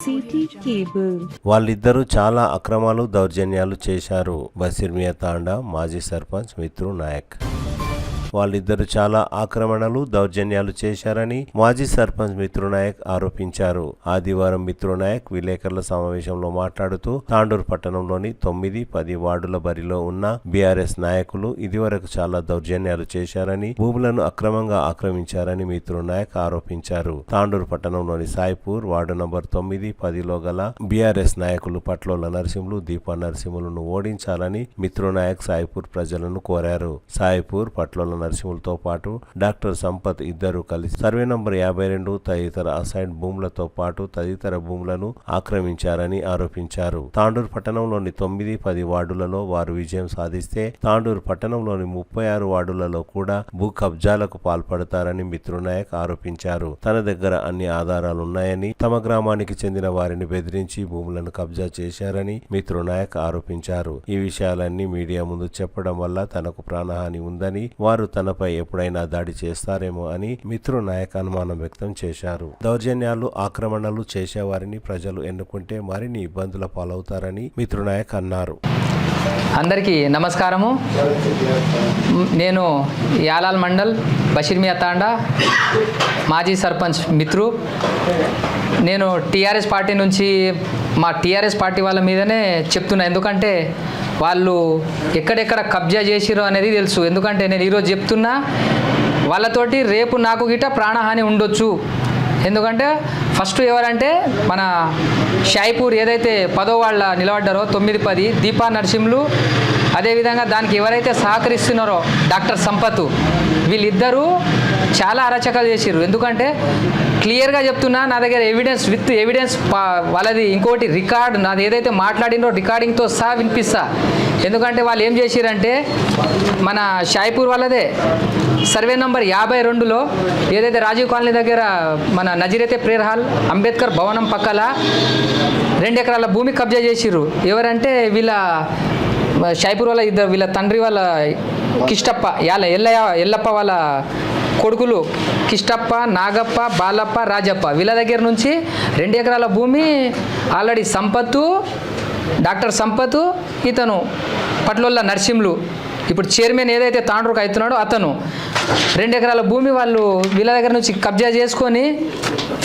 City cable వాళ్ళిద్దరూ చాలా అక్రమాలు దౌర్జన్యాలు చేశారు. బషీర్ మియా తాండా మాజీ సర్పంచ్ మిత్రు నాయక్ వాళ్ళిద్దరూ చాలా ఆక్రమణలు దౌర్జన్యాలు చేశారని మాజీ సర్పంచ్ మిత్రు నాయక్ ఆరోపించారు. ఆదివారం మిత్రు నాయక్ విలేకరుల సమావేశంలో మాట్లాడుతూ తాండూరు పట్టణంలోని 9-10 వార్డుల బరిలో ఉన్న బీఆర్ఎస్ నాయకులు ఇదివరకు చాలా దౌర్జన్యాలు చేశారని, భూములను అక్రమంగా ఆక్రమించారని మిత్రు నాయక్ ఆరోపించారు. తాండూరు పట్టణంలోని సాయిపూర్ వార్డు నంబర్ 9-10లో గల బీఆర్ఎస్ నాయకులు పట్లోల నరసింహులు, దీపా నరసింహులను ఓడించాలని మిత్రు నాయక్ సాయిపూర్ ప్రజలను కోరారు. సాయిపూర్ పట్లోల నరసింహులతో పాటు డాక్టర్ సంపత్ ఇద్దరు కలిసి సర్వే నంబర్ 52 తదితర అసైన్ భూములతో పాటు తదితర భూములను ఆక్రమించారని ఆరోపించారు. తాండూరు పట్టణంలోని 9-10 వార్డులలో వారు విజయం సాధిస్తే తాండూరు పట్టణంలోని 36 వార్డులలో కూడా భూ కబ్జాలకు పాల్పడతారని మిత్రు నాయక్ ఆరోపించారు. తన దగ్గర అన్ని ఆధారాలున్నాయని, తమ గ్రామానికి చెందిన వారిని బెదిరించి భూములను కబ్జా చేశారని మిత్రు నాయక్ ఆరోపించారు. ఈ విషయాలన్నీ మీడియా ముందు చెప్పడం వల్ల తనకు ప్రాణహాని ఉందని, వారు తనపై ఎప్పుడైనా దాడి చేస్తారేమో అని మిత్రు నాయక్ అనుమానం వ్యక్తం చేశారు. దౌర్జన్యాలు, ఆక్రమణలు చేసేవారిని ప్రజలు ఎన్నుకుంటే మరిన్ని ఇబ్బందుల పాలవుతారని మిత్రు నాయక్ అన్నారు. అందరికీ నమస్కారము. నేను యాలాల్ మండల్ బషీర్ మియా తాండా మాజీ సర్పంచ్ మిత్రు. నేను టీఆర్ఎస్ పార్టీ నుంచి మా టీఆర్ఎస్ పార్టీ వాళ్ళ మీదనే చెప్తున్నా. ఎందుకంటే వాళ్ళు ఎక్కడెక్కడ కబ్జా చేసిరో అనేది తెలుసు. ఎందుకంటే నేను ఈరోజు చెప్తున్నా, వాళ్ళతోటి రేపు నాకు గిట్ట ప్రాణహాని ఉండొచ్చు. ఎందుకంటే ఫస్ట్ ఎవరంటే మన షాయిపూర్ ఏదైతే 10వ వాళ్ళ నిలబడ్డారో 9-10 దీపా నరసింహులు, అదేవిధంగా దానికి ఎవరైతే సహకరిస్తున్నారో డాక్టర్ సంపత్, వీళ్ళిద్దరూ చాలా అరాచకాలు చేసిర్రు. ఎందుకంటే క్లియర్గా చెప్తున్నా, నా దగ్గర విత్ ఎవిడెన్స్ వాళ్ళది ఇంకోటి రికార్డ్, నాది ఏదైతే మాట్లాడినో రికార్డింగ్తో సహా వినిపిస్తా. ఎందుకంటే వాళ్ళు ఏం చేసిరంటే మన షాయిపూర్ వాళ్ళదే సర్వే నంబర్ 52లో ఏదైతే రాజీవ్ కాలనీ దగ్గర మన నజీరైతే ప్రేయర్ హాల్ అంబేద్కర్ భవనం పక్కల 2 ఎకరాల భూమి కబ్జా చేసిర్రు. ఎవరంటే వీళ్ళ షాయిపూర్ వాళ్ళ ఇద్దరు, వీళ్ళ తండ్రి వాళ్ళ కిష్టప్ప, ఎల్లప్ప వాళ్ళ కొడుకులు కిష్టప్ప, నాగప్ప, బాలప్ప, రాజప్ప, వీళ్ళ దగ్గర నుంచి 2 ఎకరాల భూమి ఆల్రెడీ సంపత్తు, డాక్టర్ సంపత్, ఇతను పట్లోళ్ళ నరసింహులు, ఇప్పుడు చైర్మన్ ఏదైతే తాండ్రుకు అవుతున్నాడో అతను 2 ఎకరాల భూమి వాళ్ళు వీళ్ళ దగ్గర నుంచి కబ్జా చేసుకొని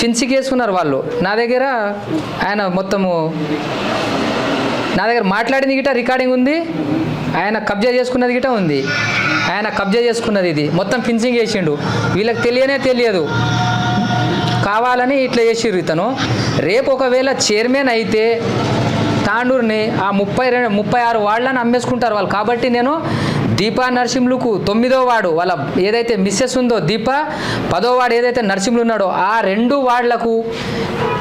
ఫిన్సింగ్ వేసుకున్నారు. వాళ్ళు నా దగ్గర ఆయన మొత్తము నా దగ్గర మాట్లాడింది గిట రికార్డింగ్ ఉంది, ఆయన కబ్జా చేసుకున్నది గిట ఉంది. ఆయన కబ్జా చేసుకున్నది ఇది మొత్తం ఫిన్సింగ్ వేసిండు. వీళ్ళకి తెలియదు, కావాలని ఇట్లా చేసిర్రు. ఇతను రేపు ఒకవేళ చైర్మన్ అయితే తాండూరుని ఆ 36 వార్డులను అమ్మేసుకుంటారు వాళ్ళు. కాబట్టి నేను దీపా నరసింహులకు 9వ వార్డు వాళ్ళ ఏదైతే మిస్సెస్ ఉందో దీపా, 10వ వార్డు ఏదైతే నరసింహులు ఉన్నాడో ఆ 2 వార్డులకు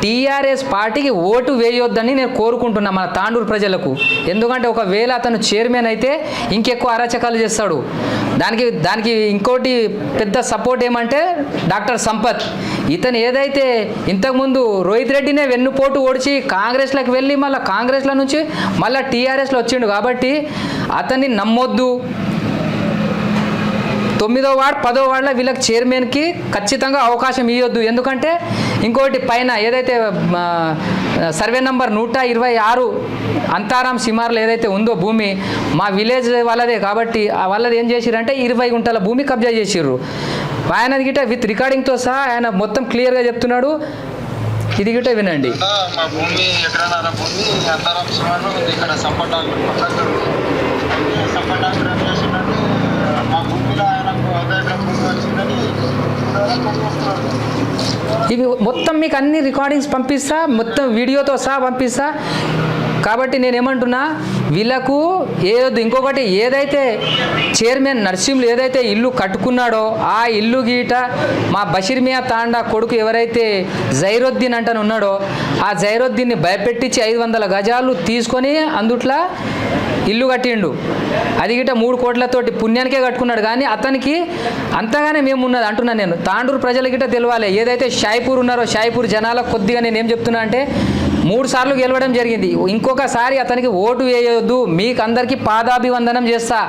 టీఆర్ఎస్ పార్టీకి ఓటు వేయొద్దని నేను కోరుకుంటున్నా మన తాండూరు ప్రజలకు. ఎందుకంటే ఒకవేళ అతను చైర్మన్ అయితే ఇంకెక్కువ అరాచకాలు చేస్తాడు. దానికి ఇంకోటి పెద్ద సపోర్ట్ ఏమంటే డాక్టర్ సంపత్. ఇతను ఏదైతే ఇంతకుముందు రోహిత్ రెడ్డినే వెన్నుపోటు ఓడిచి కాంగ్రెస్లోకి వెళ్ళి మళ్ళీ కాంగ్రెస్ల నుంచి మళ్ళీ టీఆర్ఎస్లో వచ్చిండు. కాబట్టి అతన్ని నమ్మొద్దు. 9వ వార్డు 10వ వార్డులో వీళ్ళకి చైర్మన్కి ఖచ్చితంగా అవకాశం ఇవ్వద్దు. ఎందుకంటే ఇంకోటి పైన ఏదైతే సర్వే నంబర్ 126 అంతారాం సిమార్లు ఏదైతే ఉందో భూమి మా విలేజ్ వాళ్ళదే. కాబట్టి వాళ్ళది ఏం చేసిరంటే 20 గుంటల భూమి కబ్జా చేసిర్రు. ఆయనది గిట విత్ రికార్డింగ్తో సహా ఆయన మొత్తం క్లియర్గా చెప్తున్నాడు. ఇది గిట వినండి. మా భూమి ఎకరాల భూమి అంతారాం సిమార్లు ఉంది. ఇక్కడ సంపటాకు మా భూమిలో ఆయనకు అదే భూమి వచ్చిందని ఇవి మొత్తం మీకు అన్ని రికార్డింగ్స్ పంపిస్తా, మొత్తం వీడియోతో సహా పంపిస్తా. కాబట్టి నేనేమంటున్నా, వీళ్ళకు ఇంకొకటి ఏదైతే చైర్మన్ నరసింహులు ఏదైతే ఇల్లు కట్టుకున్నాడో ఆ ఇల్లు గీట మా బషీర్ మియా తాండా కొడుకు ఎవరైతే జైరుద్దీన్ అంటని ఉన్నాడో ఆ జైరుద్దీన్ని భయపెట్టించి 500 గజాలు తీసుకొని అందుట్లో ఇల్లు కట్టిండు. అది గిట 3 కోట్లతోటి పుణ్యానికే కట్టుకున్నాడు. కానీ అతనికి అంతగానే మేము ఉన్నది అంటున్నాను నేను. తాండూరు ప్రజల గిట తెలవాలి. ఏదైతే షాయిపూర్ ఉన్నారో షాయిపూర్ జనాలకు కొద్దిగా నేను ఏం చెప్తున్నా అంటే 3 సార్లు గెలవడం జరిగింది. ఇంకొకసారి అతనికి ఓటు వేయొద్దు. వేయొద్దు, మీకు అందరికీ పాదాభివందనం చేస్తా.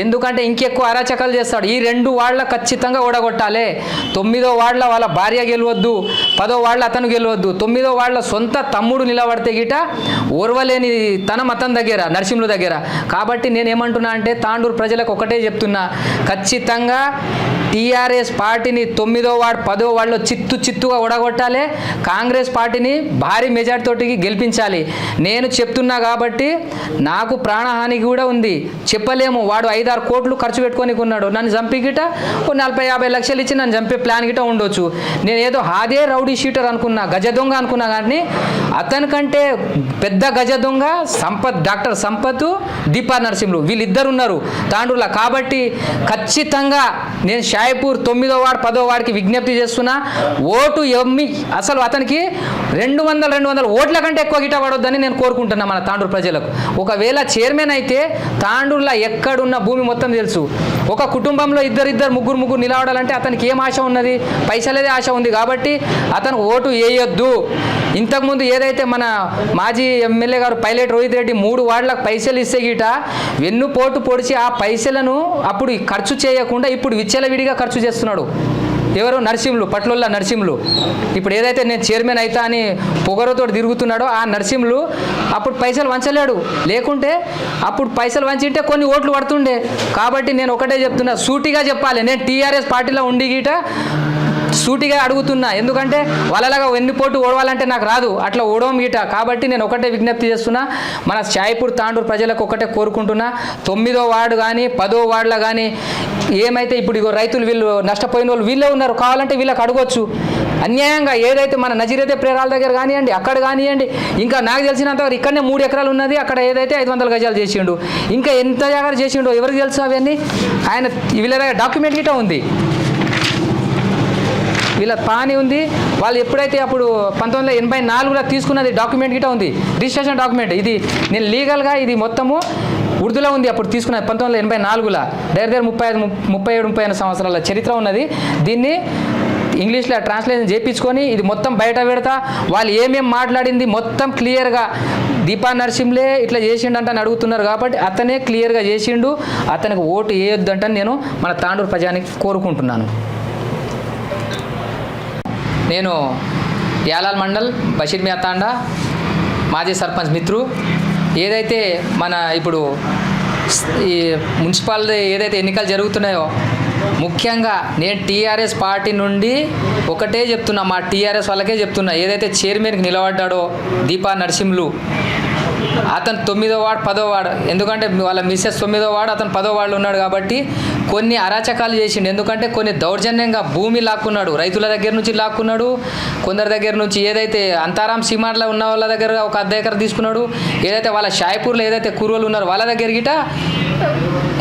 ఎందుకంటే ఇంకెక్కువ అరాచకాలు చేస్తాడు. ఈ 2 వార్డుల ఖచ్చితంగా ఓడగొట్టాలి. 9వ వార్డుల వాళ్ళ భార్య గెలవద్దు, 10వ వార్డుల అతను గెలవద్దు. 9వ వార్డుల సొంత తమ్ముడు నిలబడితే గిట ఓర్వలేని తనం అతని దగ్గర, నరసింహుల దగ్గర. కాబట్టి నేనేమంటున్నా అంటే తాండూరు ప్రజలకు ఒకటే చెప్తున్నా, ఖచ్చితంగా టీఆర్ఎస్ పార్టీని 9వ వార్డు 10వ వార్డులో చిత్తుగా ఓడగొట్టాలి. కాంగ్రెస్ పార్టీని భారీ మెజార్టీ తోటి గెలిపించాలి. నేను చెప్తున్నా కాబట్టి నాకు ప్రాణహాని కూడా ఉంది. చెప్పలేము, వాడు 5-6 కోట్లు ఖర్చు పెట్టుకొని ఉన్నాడు. నన్ను చంపి గిట 40-50 లక్షలు ఇచ్చి నన్ను చంపే ప్లాన్ గిట ఉండొచ్చు. నేను ఏదో అదే రౌడీ షీటర్ అనుకున్నా, గజ దొంగ అనుకున్నా. కానీ అతనికంటే పెద్ద గజ దొంగ డాక్టర్ సంపత్, దీపా నరసింహులు, వీళ్ళిద్దరు ఉన్నారు తాండూరులో. కాబట్టి ఖచ్చితంగా నేను షాయిపూర్ 9వ వార్డు 10వ వార్డుకి విజ్ఞప్తి చేస్తున్నా, ఓటు ఎమ్మి అసలు అతనికి 200 ఓట్ల కంటే ఎక్కువ గిట పడొద్దని నేను కోరుకుంటున్నా మన తాండూరు ప్రజలకు. ఒకవేళ చైర్మన్ అయితే తాండూరులో ఎక్కడున్న భూమి మొత్తం తెలుసు. ఒక కుటుంబంలో ఇద్దరు ముగ్గురు నిలబడాలంటే అతనికి ఏం ఆశ ఉన్నది? పైసలేదే ఆశ ఉంది. కాబట్టి అతను ఓటు వేయొద్దు. ఇంతకుముందు ఏదైతే మన మాజీ ఎమ్మెల్యే గారు పైలట్ రోహిత్ రెడ్డి 3 వార్డులకు పైసలు ఇస్తే గిట వెన్నుపోటు పొడిచి ఆ పైసలను అప్పుడు ఖర్చు చేయకుండా ఇప్పుడు విచ్చలవిడిగా ఖర్చు చేస్తున్నాడు. ఎవరు? నరసింహులు, పట్లోళ్ళ నరసింహులు. ఇప్పుడు ఏదైతే నేను చైర్మన్ అవుతా అని పొగరుతో తిరుగుతున్నాడో ఆ నరసింహులు అప్పుడు పైసలు వంచలేడు. లేకుంటే అప్పుడు పైసలు వంచింటే కొన్ని ఓట్లు పడుతుండే. కాబట్టి నేను ఒకటే చెప్తున్నా, సూటిగా చెప్పాలి. నేను టీఆర్ఎస్ పార్టీలో ఉండి గీట సూటిగా అడుగుతున్నా. ఎందుకంటే వాళ్ళలాగా వెన్నుపోటు ఓడవాలంటే నాకు రాదు, అట్లా ఓడవం గీట. కాబట్టి నేను ఒకటే విజ్ఞప్తి చేస్తున్నా, మన షాయిపూర్ తాండూరు ప్రజలకు ఒకటే కోరుకుంటున్నా, 9వ వార్డు కానీ 10వ వార్డులో కానీ ఏమైతే ఇప్పుడు ఇగో రైతులు వీళ్ళు నష్టపోయిన వాళ్ళు వీళ్ళే ఉన్నారు. కావాలంటే వీళ్ళకి అడగొచ్చు. అన్యాయంగా ఏదైతే మన నజీరైతే ప్రేరాల దగ్గర కానివ్వండి, అక్కడ కానివ్వండి, ఇంకా నాకు తెలిసినంతవరకు ఇక్కడనే 3 ఎకరాలు ఉన్నది. అక్కడ ఏదైతే 500 గజాలు చేసిండు, ఇంకా ఎంత జాగ్రత్త చేసిండో ఎవరికి తెలుసు అవన్నీ. ఆయన వీళ్ళ దగ్గర డాక్యుమెంట్ గిట్ట ఉంది, వీళ్ళ పాని ఉంది. వాళ్ళు ఎప్పుడైతే అప్పుడు 1984లో తీసుకున్నది డాక్యుమెంట్ గిట్ట ఉంది, రిజిస్ట్రేషన్ డాక్యుమెంట్. ఇది నేను లీగల్గా ఇది మొత్తము ఉర్దూలో ఉంది. అప్పుడు తీసుకున్నది 1984లో. దగ్గర 37-38 సంవత్సరాల చరిత్ర ఉన్నది. దీన్ని ఇంగ్లీష్లో ట్రాన్స్లేషన్ చేయించుకొని ఇది మొత్తం బయట పెడతా. వాళ్ళు ఏమేమి మాట్లాడింది మొత్తం క్లియర్గా దీపా నరసింహులే ఇట్లా చేసిండు అని అడుగుతున్నారు. కాబట్టి అతనే క్లియర్గా చేసిండు. అతనికి ఓటు వేయొద్దంటని నేను మన తాండూరు ప్రజానికి కోరుకుంటున్నాను. నేను యాలాల్ మండల్ బషీర్ మియా తాండా మాజీ సర్పంచ్ మిత్రు. ఏదైతే మన ఇప్పుడు ఈ మున్సిపాలిటీ ఏదైతే ఎన్నికలు జరుగుతున్నాయో, ముఖ్యంగా నేను టీఆర్ఎస్ పార్టీ నుండి ఒకటే చెప్తున్నా, మా టీఆర్ఎస్ వాళ్ళకే చెప్తున్నా, ఏదైతే చైర్మన్కి నిలబడ్డాడో దీపా నరసింహులు, అతను 9వ వార్డు 10వ వార్డు, ఎందుకంటే వాళ్ళ మిస్సెస్ 9వ వార్డు, అతను 10వ వార్డులో ఉన్నాడు. కాబట్టి కొన్ని అరాచకాలు చేసిండు. ఎందుకంటే కొన్ని దౌర్జన్యంగా భూమి లాక్కున్నాడు, రైతుల దగ్గర నుంచి లాక్కున్నాడు, కొందరి దగ్గర నుంచి ఏదైతే అంతారాం సీమార్లో ఉన్న వాళ్ళ దగ్గర ఒక 1/2 ఎకరం తీసుకున్నాడు. ఏదైతే వాళ్ళ షాయిపూర్లో ఏదైతే కూరలు ఉన్నారో వాళ్ళ దగ్గర గిట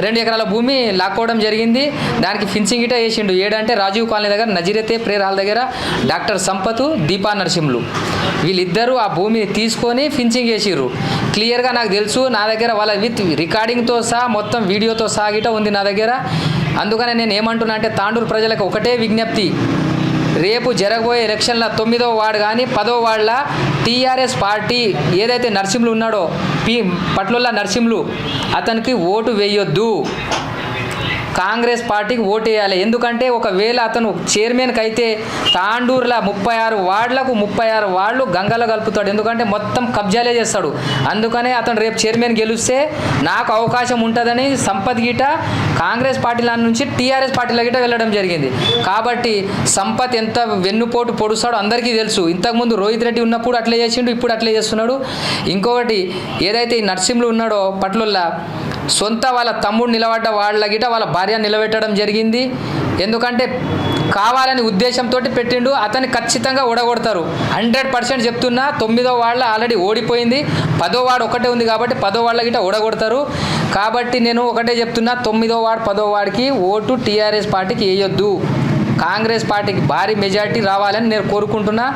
2 ఎకరాల భూమి లాక్కోవడం జరిగింది. దానికి ఫిన్సింగ్ గిట వేసిండు. ఏడంటే రాజీవ్ కాలనీ దగ్గర నజీరతే ప్రేర్ హాల్ దగ్గర డాక్టర్ సంపత్, దీపా నరసింహులు, వీళ్ళిద్దరూ ఆ భూమిని తీసుకొని ఫిన్సింగ్ వేసిర్రు. క్లియర్గా నాకు తెలుసు. నా దగ్గర వాళ్ళ విత్ రికార్డింగ్తో సహా మొత్తం వీడియోతో సహా గిట ఉంది నా దగ్గర. అందుకనే నేను ఏమంటున్నా అంటే తాండూరు ప్రజలకు ఒకటే విజ్ఞప్తి, రేపు జరగబోయే ఎలక్షన్ల 9వ వార్డు కానీ 10వ వార్డుల టీఆర్ఎస్ పార్టీ ఏదైతే నరసింహులు ఉన్నాడో పట్లోళ్ళ నరసింహులు, అతనికి ఓటు వేయొద్దు. కాంగ్రెస్ పార్టీకి ఓటు వేయాలి. ఎందుకంటే ఒకవేళ అతను చైర్మన్కి అయితే తాండూరులో 36 వార్డులకు 36 వార్డులు గంగలో కలుపుతాడు. ఎందుకంటే మొత్తం కబ్జాలే చేస్తాడు. అందుకనే అతను రేపు చైర్మన్ గెలిస్తే నాకు అవకాశం ఉంటుందని సంపత్ గిట కాంగ్రెస్ పార్టీల నుంచి టీఆర్ఎస్ పార్టీల గిట వెళ్ళడం జరిగింది. కాబట్టి సంపత్ ఎంత వెన్నుపోటు పొడుస్తాడో అందరికీ తెలుసు. ఇంతకుముందు రోహిత్ రెడ్డి ఉన్నప్పుడు అట్లే చేసిండు, ఇప్పుడు అట్లే చేస్తున్నాడు. ఇంకొకటి ఏదైతే ఈ నరసింహులు ఉన్నాడో పట్లోళ్ళ సొంత వాళ్ళ తమ్ముడు నిలబడ్డ వాళ్ళ గిట వాళ్ళ భార్య నిలబెట్టడం జరిగింది. ఎందుకంటే కావాలని ఉద్దేశంతో పెట్టిండు. అతన్ని ఖచ్చితంగా ఓడగొడతారు. 100% చెప్తున్నా. 9వ వార్డులో ఆల్రెడీ ఓడిపోయింది. 10వ వార్డు ఒకటే ఉంది కాబట్టి 10వ వార్డుల గిట ఓడగొడతారు. కాబట్టి నేను ఒకటే చెప్తున్నా, 9వ వార్డు 10వ వార్డుకి ఓటు టీఆర్ఎస్ పార్టీకి వేయొద్దు. కాంగ్రెస్ పార్టీకి భారీ మెజార్టీ రావాలని నేను కోరుకుంటున్నా.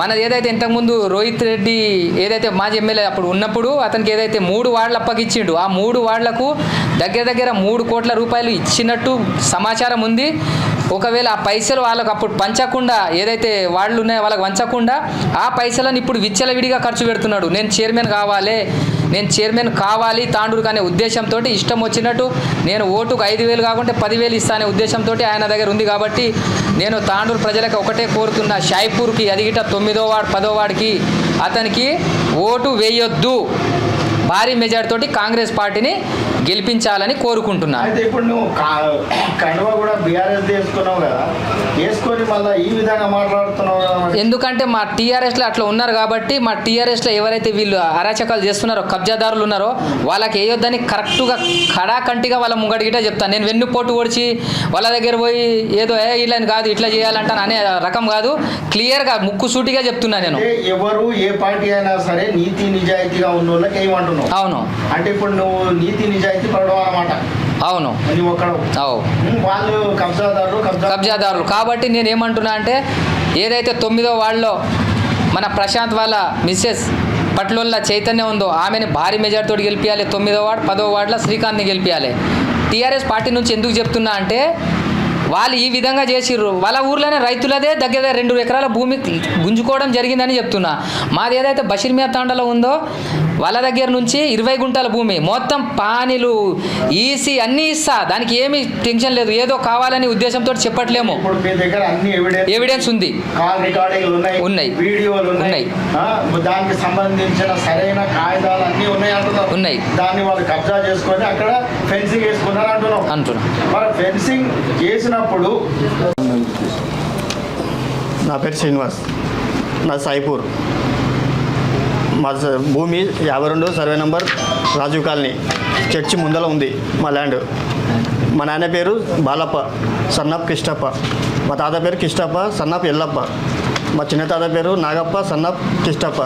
మనది ఏదైతే ఇంతకుముందు రోహిత్ రెడ్డి ఏదైతే మాజీ ఎమ్మెల్యే అప్పుడు ఉన్నప్పుడు అతనికి ఏదైతే 3 వార్డులు అప్పగిచ్చిండు, ఆ 3 వార్డులకు దగ్గర 3 కోట్ల రూపాయలు ఇచ్చినట్టు సమాచారం ఉంది. ఒకవేళ ఆ పైసలు వాళ్ళకు అప్పుడు పంచకుండా, ఏదైతే వాళ్ళు ఉన్నాయో వాళ్ళకి వంచకుండా ఆ పైసలను ఇప్పుడు విచ్చలవిడిగా ఖర్చు పెడుతున్నాడు. నేను చైర్మన్ కావాలి తాండూరుకు అనే ఉద్దేశంతో ఇష్టం వచ్చినట్టు నేను ఓటుకు 5,000 కాకుంటే 10,000 ఇస్తానే ఉద్దేశంతో ఆయన దగ్గర ఉంది. కాబట్టి నేను తాండూరు ప్రజలకు ఒకటే కోరుతున్నా, షాయిపూర్కి అదిగిట 9వ వార్డు 10వ వార్డుకి అతనికి ఓటు వేయొద్దు. భారీ మెజార్టీ తోటి కాంగ్రెస్ పార్టీని గెలిపించాలని కోరుకుంటున్నా. అయితే ఇప్పుడు నువ్వు కండువా కూడా బీఆర్ఎస్ వేసుకున్నావు కదా, వేసుకొని మళ్ళీ ఈ విధంగా మాట్లాడుతున్నావు కదా. ఎందుకంటే మా టీఆర్ఎస్లో అట్లా ఉన్నారు కాబట్టి, మా టీఆర్ఎస్లో ఎవరైతే వీళ్ళు అరాచకాలు చేస్తున్నారో, కబ్జాదారులు ఉన్నారో వాళ్ళకి వేయొద్దని కరెక్ట్గా కడాకంటిగా వాళ్ళ ముంగడిగిట చెప్తాను. నేను వెన్నుపోటు ఓడిచి వాళ్ళ దగ్గర పోయి ఏదో ఇలా కాదు ఇట్లా చేయాలంటాను అనే రకం కాదు. క్లియర్గా ముక్కుసూటిగా చెప్తున్నా నేను. ఎవరు ఏ పార్టీ అయినా సరే నీతి నిజాయితీగా ఉన్న వాళ్ళకి ఏమంటున్నావు? అవును. అంటే ఇప్పుడు నువ్వు నీతి నిజాయితీ పడడం అన్నమాట. అవును. వాళ్ళు కబ్జాదారులు కాబట్టి నేను ఏమంటున్నా అంటే, ఏదైతే 9వ వార్డులో మన ప్రశాంత్ వాళ్ళ మిస్సెస్ పట్లోళ్ళ చైతన్యం ఉందో ఆమెని భారీ మెజార్టీతో గెలిపించాలి. 9వ వార్డు 10వ వార్డులో శ్రీకాంత్ని గెలిపించాలి. టీఆర్ఎస్ పార్టీ నుంచి ఎందుకు చెప్తున్నా అంటే, వాళ్ళు ఈ విధంగా చేసిర్రు. వాళ్ళ ఊర్లోనే రైతులదే దగ్గర 2 ఎకరాల భూమి గుంజుకోవడం జరిగిందని చెప్తున్నా. మాది ఏదైతే బషీర్మియా తాండాలో ఉందో వాళ్ళ దగ్గర నుంచి 20 గుంటల భూమి మొత్తం పానీలు ఈసీ అన్నీ ఇస్తా, దానికి ఏమీ టెన్షన్ లేదు. ఏదో కావాలని ఉద్దేశంతో చెప్పట్లేము. ఎవిడెన్స్ ఉంది, ఉన్నాయి, ఉన్నాయి, దానికి సంబంధించిన సరైన కాగితాలు అన్నీ ఉన్నాయి. దాన్ని వాళ్ళు కబ్జా చేసుకొని అక్కడ ఫెన్సింగ్ వేసుకున్నారు అంటున్నాం. మరి ఫెన్సింగ్ చేసినప్పుడు నా పేరు శ్రీనివాస్, నా సాయిపూర్. మా భూమి 52 survey number Rajiv colony church ముందర ఉంది మా ల్యాండ్. మా నాన్న పేరు బాలప్ప, సన్నప్ కిష్టప్ప. మా తాత పేరు కిష్టప్ప, సన్నప్ ఎల్లప్ప. మా చిన్న తాత పేరు నాగప్ప, సన్నప్ కిష్టప్ప.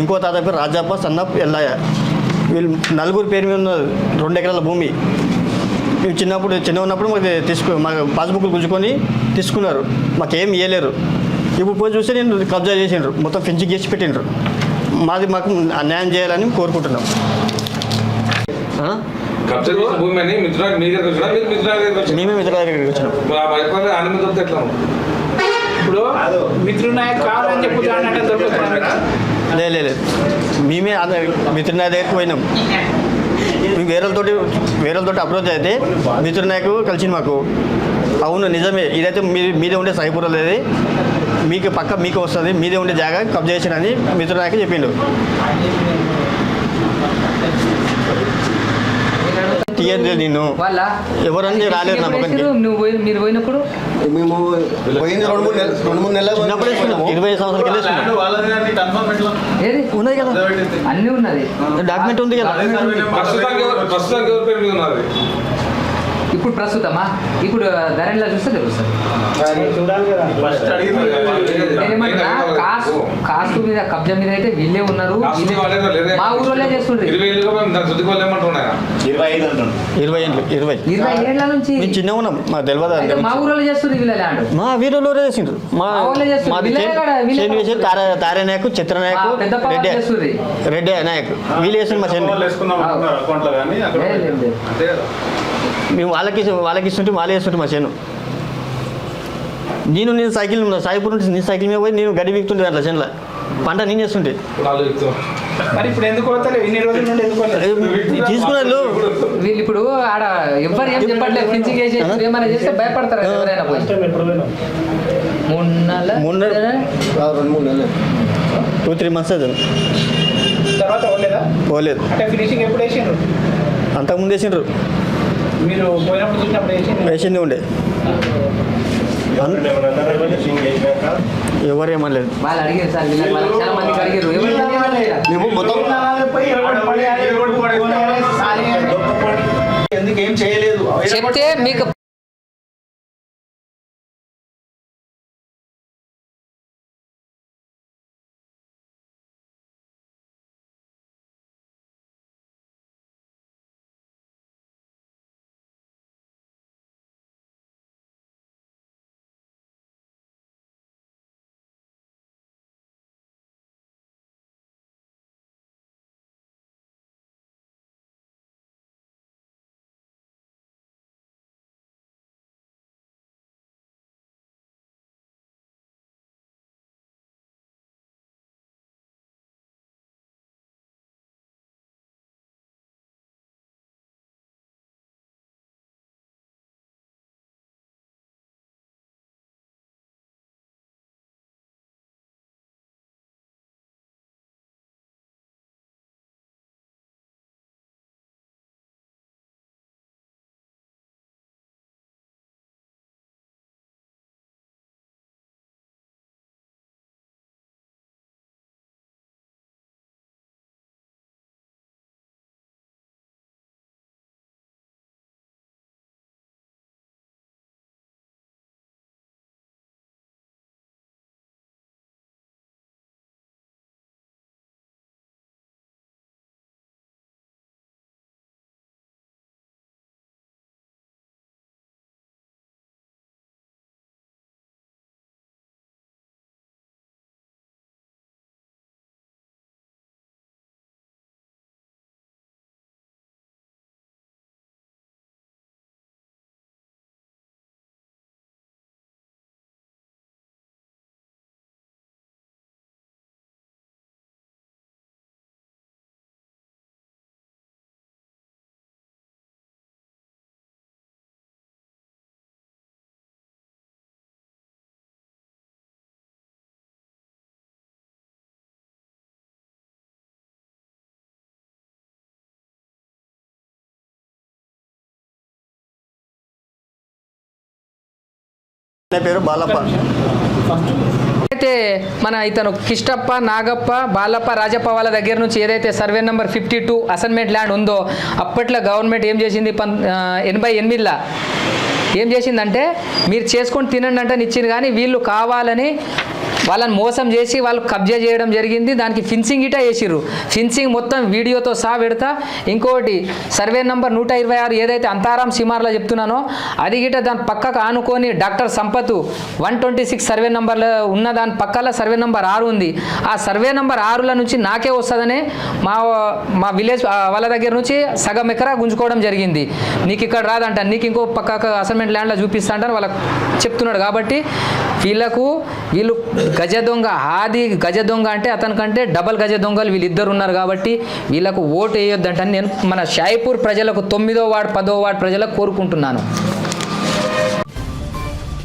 ఇంకో తాత పేరు రాజప్ప, సన్నప్ ఎల్లయ్య. వీళ్ళు 4 పేరు మీద ఉన్న 2 ఎకరాల భూమి. మేము చిన్న ఉన్నప్పుడు మాకు పాస్బుక్లు గుంజుకొని తీసుకున్నారు, మాకేం ఇవ్వలేరు. ఇప్పుడు పోయి చూస్తే నేను కబ్జా చేసిండ్రు, మొత్తం ఫెన్సింగ్ చేసి పెట్టిండ్రు. మాకు అన్యాయం చేయాలని కోరుకుంటున్నాం. మేమే మిత్రుల దగ్గరికి వచ్చినాం. లేదు, మేమే మిత్రుల దగ్గరికి పోయినాం. వేరేలతోటి అప్రోచ్ అయితే మిత్రునాయకు కలిసింది మాకు. అవును నిజమే, ఇదైతే మీదే ఉండే సాయిపురం లేదు, మీకు వస్తుంది, మీదే ఉండే జాగా కబ్జా చేసినని మిత్రునాయకు చెప్పిండు. తీయదు నిన్ను ఎవరని రాలేరు నా పక్కన. మీరు పోయినప్పుడు మేము పోయింది 2-3 నెలలు చిన్నప్పుడు వేసుకున్నాం. 25 సంవత్సరాలకి ఉన్నాయి కదా, అన్నీ ఉన్నది, డాక్యుమెంట్ ఉంది కదా. ఇప్పుడు ప్రస్తుతమా ఇప్పుడు ధరలో చూస్తే తెలుస్తుంది. కాస్ట్ మీద కబ్జా మీద అయితే వీళ్ళే ఉన్నారు. మా ఊళ్ళో చేస్తుండ్రు 20 ఏళ్ళ నుంచి చిన్న ఉన్నాం, మాకు తెలియదు. మా ఊళ్ళో చేస్తుంది వీళ్ళ ల్యాండ్, మా వీరులో చేసిండ్రు. తారే నాయకు, చిత్ర నాయకు, రెడ్డి నాయకు వీళ్ళు వేసిండ్రు. మా చెల్లి మేము వాళ్ళకి ఇస్తుంటే వాళ్ళే వేస్తుంటే మా చేను. నేను సైకిల్ సాయిపూర్ నుంచి నేను సైకిల్ మీద పోయి నేను గడి వీక్తుంటే అట్లా చేనులో పంట నేను చేస్తుంటే తీసుకున్నారు వీళ్ళు. ఇప్పుడు ఆడ ఎవరు ఏం చెప్పట్లేదు, ఫించింగ్ చేసి ఏమైనా చేస్తే భయపడతారు ఎవరైనా. 2-3 months తర్వాత పోలేదు. అంతకుముందు వేసిండ్రు, మీరు పోయినప్పుడు చూసినప్పుడు వేసింది ఉండే. ఎవరేమనలేదు. వాళ్ళు అడిగారు సార్, చాలా మందికి అడిగారు. మేము మొత్తం ఎందుకు ఏం చేయలేదు చెప్తే మీకు నా పేరు బాలప్ప. అయితే మన ఇతను కిష్టప్ప, నాగప్ప, బాలప్ప, రాజప్ప వాళ్ళ దగ్గర నుంచి ఏదైతే సర్వే నెంబర్ 52 అసైన్మెంట్ ల్యాండ్ ఉందో అప్పట్లో గవర్నమెంట్ ఏం చేసింది 88లో ఏం చేసిందంటే మీరు చేసుకొని తినండి అంటే ఇచ్చింది, కానీ వీళ్ళు కావాలని వాళ్ళని మోసం చేసి వాళ్ళు కబ్జా చేయడం జరిగింది. దానికి ఫిన్సింగ్ ఇటా వేసిర్రు. ఫిన్సింగ్ మొత్తం వీడియోతో సహా పెడతా. ఇంకోటి సర్వే నెంబర్ 126 ఏదైతే అంతారాం సిమార్లో చెప్తున్నానో అది గిట దాని పక్కకు ఆనుకొని డాక్టర్ సంపత్ 126 సర్వే నెంబర్లో ఉన్న దాని పక్కల సర్వే నెంబర్ 6 ఉంది. ఆ సర్వే నెంబర్ 6ల నుంచి నాకే వస్తుందనే మా విలేజ్ వాళ్ళ దగ్గర నుంచి సగం ఎకరా గుంజుకోవడం జరిగింది. నీకు ఇక్కడ రాదంట, నీకు ఇంకో పక్క అసైన్మెంట్ ల్యాండ్లో చూపిస్తా అంటారు వాళ్ళకి చెప్తున్నాడు. కాబట్టి వీళ్ళు గజ దొంగ, ఆది గజ దొంగ అంటే అతనికంటే డబల్ గజ దొంగలు వీళ్ళిద్దరు ఉన్నారు. కాబట్టి వీళ్ళకు ఓటు వేయొద్దంటని నేను మన షాయిపూర్ ప్రజలకు 9వ వార్డు 10వ వార్డు ప్రజలకు కోరుకుంటున్నాను.